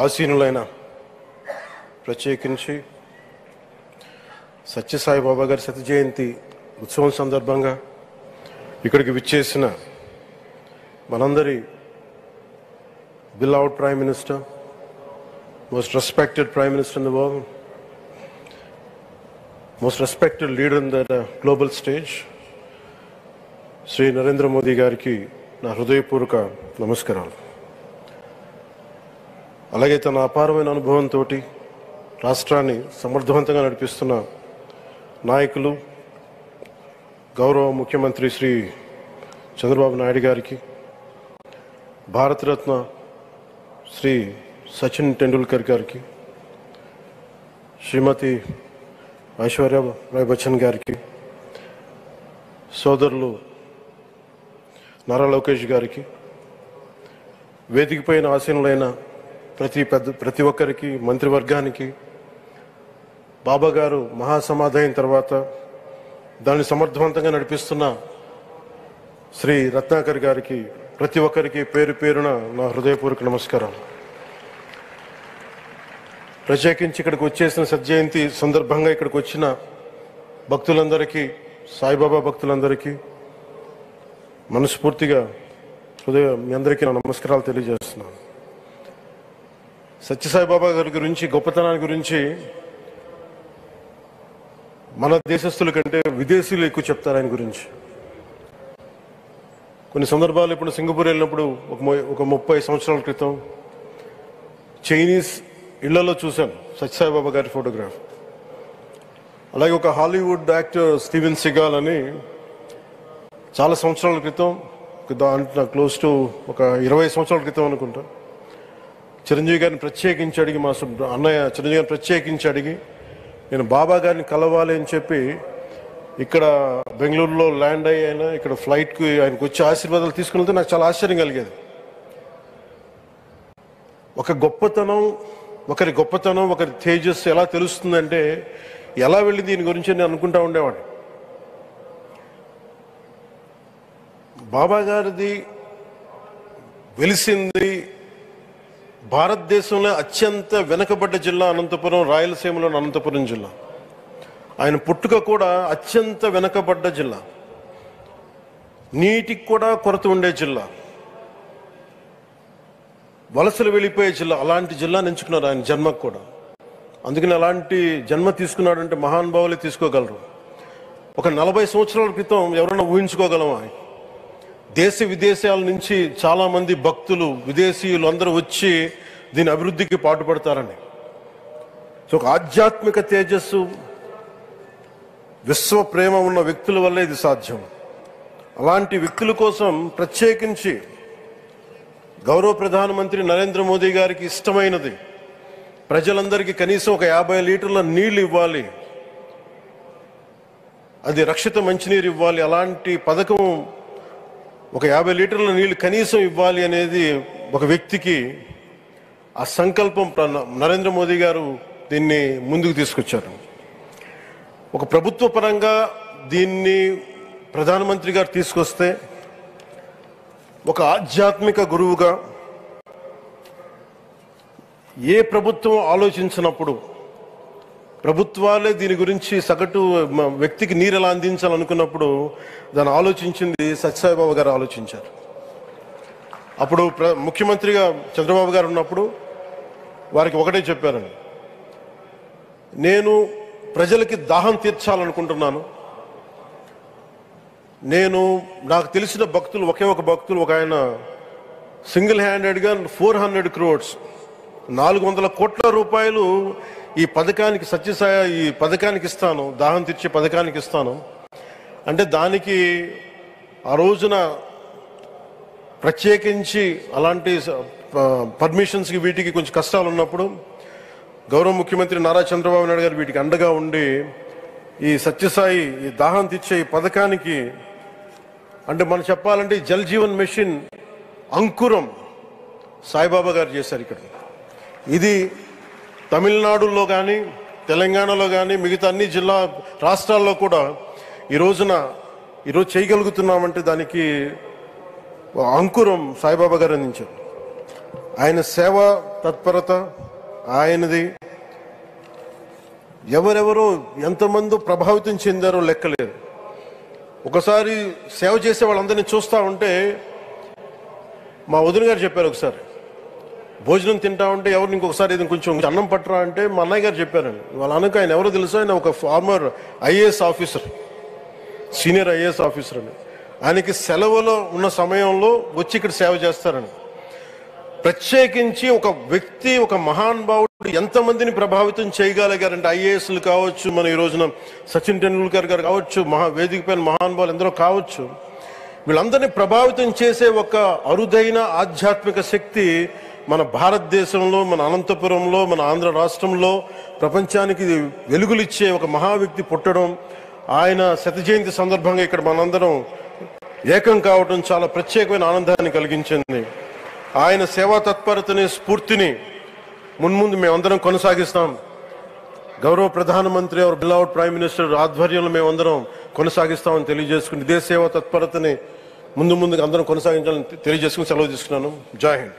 ఆసీనులైన ప్రత్యేకించి సత్యసాయిబాబా గారి శత జయంతి ఉత్సవం సందర్భంగా ఇక్కడికి విచ్చేసిన మనందరి beloved Prime Minister, most respected Prime Minister in the world, most respected leader in the global stage, Sri Narendra Modi గారికి నా హృదయపూర్వక నమస్కారాలు. అలాగే తన అపారమైన అనుభవంతో రాష్ట్రాన్ని సమర్థవంతంగా నడిపిస్తున్న నాయకులు గౌరవ ముఖ్యమంత్రి శ్రీ చంద్రబాబు నాయుడు గారికి, భారతరత్న శ్రీ సచిన్ టెండూల్కర్ గారికి, శ్రీమతి ఐశ్వర్య రాయ్ బచ్చన్ గారికి, సోదరులు నారా లోకేష్ గారికి, వేదికపైన ఆసీనులైన ప్రతి ఒక్కరికి, మంత్రివర్గానికి, బాబా గారు మహాసమాధి అయిన తర్వాత దాన్ని సమర్థవంతంగా నడిపిస్తున్న శ్రీ రత్నాకర్ గారికి, ప్రతి ఒక్కరికి పేరు పేరున నా హృదయపూర్వక నమస్కారం. ప్రత్యేకించి ఇక్కడికి వచ్చేసిన సత్యజయంతి సందర్భంగా ఇక్కడికి వచ్చిన భక్తులందరికీ, సాయిబాబా భక్తులందరికీ మనస్ఫూర్తిగా మీ అందరికీ నా నమస్కారాలు తెలియజేస్తున్నాను. సత్యసాయిబాబా గారి గురించి, గొప్పతనాన్ని గురించి మన దేశస్తుల కంటే విదేశీయులు ఎక్కువ చెప్తారు ఆయన గురించి. కొన్ని సందర్భాలు ఇప్పుడు సింగపూర్ వెళ్ళినప్పుడు ఒక 30 సంవత్సరాల క్రితం చైనీస్ ఇళ్లలో చూశాను సత్యసాయిబాబా గారి ఫోటోగ్రాఫ్. అలాగే ఒక హాలీవుడ్ యాక్టర్ స్టీవెన్ సిగాల్ అని చాలా సంవత్సరాల క్రితం, క్లోజ్ టు ఒక 20 సంవత్సరాల క్రితం అనుకుంటా, చిరంజీవి గారిని ప్రత్యేకించి అడిగి, మా అన్నయ్య చిరంజీవి గారిని ప్రత్యేకించి అడిగి నేను బాబా గారిని కలవాలి అని చెప్పి ఇక్కడ బెంగళూరులో ల్యాండ్ అయినా ఇక్కడ ఫ్లైట్కి ఆయనకు వచ్చి ఆశీర్వాదాలు తీసుకుని నాకు చాలా ఆశ్చర్యం కలిగేది. ఒకరి గొప్పతనం, ఒకరి తేజస్సు ఎలా తెలుస్తుందంటే ఎలా వెళ్ళి దీని గురించి నేను అనుకుంటా ఉండేవాడిని. బాబా గారిది వెలిసింది భారతదేశంలో అత్యంత వెనుకబడ్డ జిల్లా అనంతపురం, రాయలసీమలోని అనంతపురం జిల్లా. ఆయన పుట్టుక కూడా అత్యంత వెనుకబడ్డ జిల్లా, నీటికి కూడా కొరత ఉండే జిల్లా, వలసలు వెళ్ళిపోయే జిల్లా. అలాంటి జిల్లాని ఎంచుకున్నారు ఆయన జన్మకు కూడా. అందుకని అలాంటి జన్మ తీసుకున్నాడంటే మహానుభావులే తీసుకోగలరు. ఒక 40 సంవత్సరాల క్రితం ఎవరైనా ఊహించుకోగలమా? దేశ విదేశాల నుంచి చాలామంది భక్తులు, విదేశీయులు అందరూ వచ్చి దీని అభివృద్ధికి పాటుపడతారని. సో ఒక ఆధ్యాత్మిక తేజస్సు, విశ్వ ప్రేమ ఉన్న వ్యక్తుల వల్లే ఇది సాధ్యం. అలాంటి వ్యక్తుల కోసం ప్రత్యేకించి గౌరవ ప్రధానమంత్రి నరేంద్ర మోదీ గారికి ఇష్టమైనది ప్రజలందరికీ కనీసం ఒక 50 లీటర్ల నీళ్లు ఇవ్వాలి, అది రక్షిత మంచినీరు ఇవ్వాలి. అలాంటి పథకం, ఒక 50 లీటర్ల నీళ్లు కనీసం ఇవ్వాలి అనేది ఒక వ్యక్తికి ఆ సంకల్పం నరేంద్ర మోదీ గారు దీన్ని ముందుకు తీసుకొచ్చారు. ఒక ప్రభుత్వ పరంగా దీన్ని ప్రధానమంత్రి గారు తీసుకొస్తే, ఒక ఆధ్యాత్మిక గురువుగా ఏ ప్రభుత్వం ఆలోచించినప్పుడు, ప్రభుత్వాలే దీని గురించి సగటు వ్యక్తికి నీరు ఎలా అందించాలనుకున్నప్పుడు దాన్ని ఆలోచించింది సత్యసాయిబాబా గారు ఆలోచించారు. అప్పుడు ముఖ్యమంత్రిగా చంద్రబాబు గారు ఉన్నప్పుడు వారికి ఒకటే చెప్పారండి, నేను ప్రజలకి దాహం తీర్చాలనుకుంటున్నాను. నాకు తెలిసిన భక్తులు, ఒక భక్తులు, ఒక ఆయన సింగిల్ హ్యాండెడ్గా 400 crores 400 కోట్ల రూపాయలు ఈ పథకానికి, ఈ పథకానికి ఇస్తాను, దాహం తీర్చే పథకానికి ఇస్తాను అంటే, దానికి ఆ రోజున ప్రత్యేకించి అలాంటి పర్మిషన్స్కి వీటికి కొంచెం కష్టాలు ఉన్నప్పుడు గౌరవ ముఖ్యమంత్రి నారా చంద్రబాబు నాయుడు గారు వీటికి అండగా ఉండి ఈ సత్యసాయి, ఈ దాహం తీర్చే ఈ పథకానికి, అంటే మనం చెప్పాలంటే జల్ జీవన్ మిషన్ అంకురం సాయిబాబా గారు చేశారు ఇక్కడ. ఇది తమిళనాడులో కానీ, తెలంగాణలో కానీ, మిగతా అన్ని రాష్ట్రాల్లో కూడా ఈరోజు చేయగలుగుతున్నామంటే దానికి అంకురం సాయిబాబా గారు అందించారు. ఆయన సేవా తత్పరత ఆయనది. ఎవరెవరో ఎంతమందో ప్రభావితం చెందారో లెక్కలేదు. ఒకసారి సేవ చేసే వాళ్ళందరినీ చూస్తూ ఉంటే మా వదిన గారు చెప్పారు, ఒకసారి భోజనం తింటా ఉంటే ఎవరిని ఇంకొకసారి ఇది కొంచెం అన్నం పట్టరా అంటే మా అన్నయ్య గారు చెప్పారండి. వాళ్ళ అన్నకు ఆయన ఎవరో తెలుసు, ఆయన ఒక farmer IAS officer, senior IAS officer అని. ఆయనకి సెలవులో ఉన్న సమయంలో వచ్చి ఇక్కడ సేవ చేస్తారని. ప్రత్యేకించి ఒక వ్యక్తి, ఒక మహానుభావుడు ఎంతమందిని ప్రభావితం చేయగలిగారంటే, ఐఏఎస్లు కావచ్చు, మన ఈ రోజున సచిన్ టెండూల్కర్ గారు కావచ్చు, వేదిక పైన మహానుభావులు ఎందరో కావచ్చు, వీళ్ళందరినీ ప్రభావితం చేసే ఒక అరుదైన ఆధ్యాత్మిక శక్తి మన భారతదేశంలో, మన అనంతపురంలో, మన ఆంధ్ర రాష్ట్రంలో ప్రపంచానికి వెలుగులిచ్చే ఒక మహా వ్యక్తి పుట్టడం, ఆయన శత జయంతి సందర్భంగా ఇక్కడ మనందరం ఏకం కావడం చాలా ప్రత్యేకమైన ఆనందాన్ని కలిగించింది. ఆయన సేవా తత్పరతని, స్ఫూర్తిని మున్ముందు మేమందరం కొనసాగిస్తాం. గౌరవ ప్రధానమంత్రి అవర్ బిలౌడ్ ప్రైమ్ మినిస్టర్ ఆధ్వర్యంలో మేమందరం కొనసాగిస్తామని తెలియజేసుకుని, ఇదే సేవా తత్పరతని ముందు ముందుగా అందరం కొనసాగించాలని తెలియజేసుకుని సెలవు తీసుకున్నాను. జై హింద్.